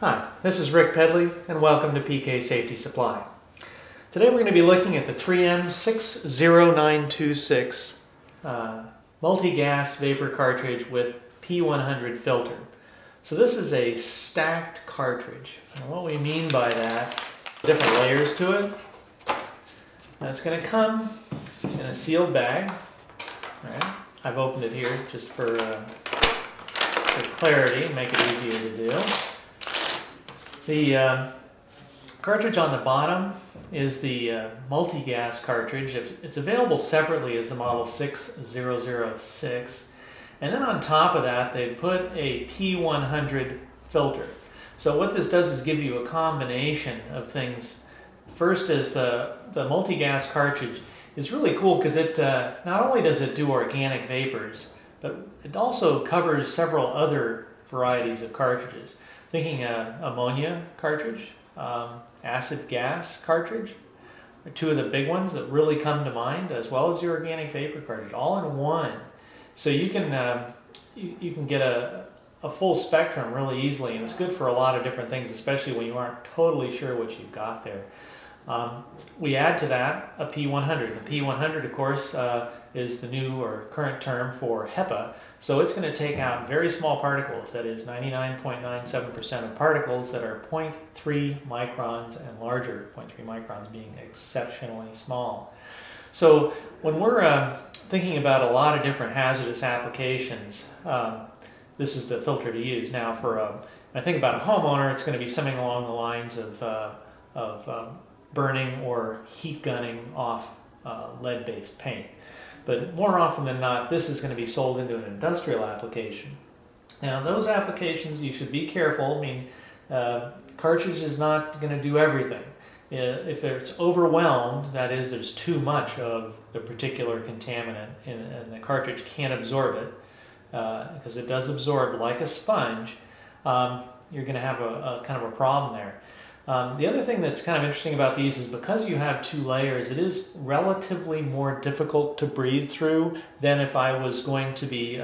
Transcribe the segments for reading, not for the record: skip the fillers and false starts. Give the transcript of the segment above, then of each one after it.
Hi, this is Rick Pedley and welcome to PK Safety Supply. Today we're going to be looking at the 3M 60926 MultiGas vapor cartridge with P100 filter. So this is a stacked cartridge. And what we mean by that, different layers to it. And it's going to come in a sealed bag. Right? I've opened it here just for clarity and make it easier to do. The cartridge on the bottom is the MultiGas cartridge. It's available separately as the model 6006. And then on top of that, they put a P100 filter. So what this does is give you a combination of things. First is the MultiGas cartridge is really cool because it not only does it do organic vapors, but it also covers several other varieties of cartridges. Thinking ammonia cartridge, acid gas cartridge, are two of the big ones that really come to mind, as well as the organic vapor cartridge, all in one. So you can get a full spectrum really easily, and it's good for a lot of different things, especially when you aren't totally sure what you've got there. We add to that a P100. The P100, of course, is the new or current term for Hepa. So it's going to take out very small particles, that is 99.97% of particles that are 0.3 microns and larger, 0.3 microns being exceptionally small. So when we're thinking about a lot of different hazardous applications, this is the filter to use. Now when I think about a homeowner, it's going to be something along the lines of burning or heat gunning off lead-based paint. But more often than not, this is going to be sold into an industrial application. Now, those applications, you should be careful. I mean, cartridge is not going to do everything. If it's overwhelmed, that is, there's too much of the particular contaminant and the cartridge can't absorb it, because it does absorb like a sponge, you're going to have a kind of a problem there. The other thing that's kind of interesting about these is because you have two layers, it is relatively more difficult to breathe through than if I was going to be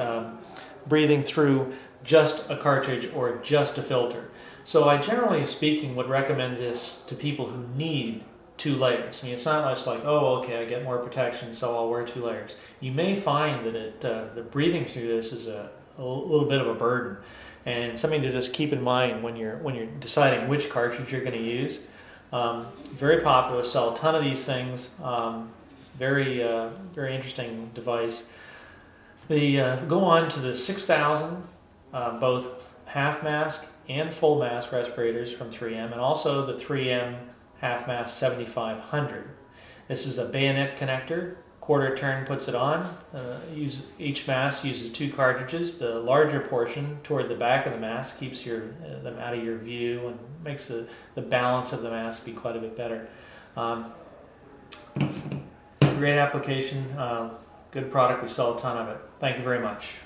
breathing through just a cartridge or just a filter. So I generally speaking would recommend this to people who need two layers. I mean, it's not just like, oh, okay, I get more protection, so I'll wear two layers. You may find that the breathing through this is a little bit of a burden. And something to just keep in mind when you're deciding which cartridge you're going to use. Very popular, sell a ton of these things. Very interesting device. They go on to the 6000, both half mask and full mask respirators from 3M, and also the 3M half mask 7500. This is a bayonet connector. Quarter turn puts it on. Each mask uses two cartridges. The larger portion toward the back of the mask keeps them out of your view and makes the balance of the mask be quite a bit better. Great application, good product. We sell a ton of it. Thank you very much.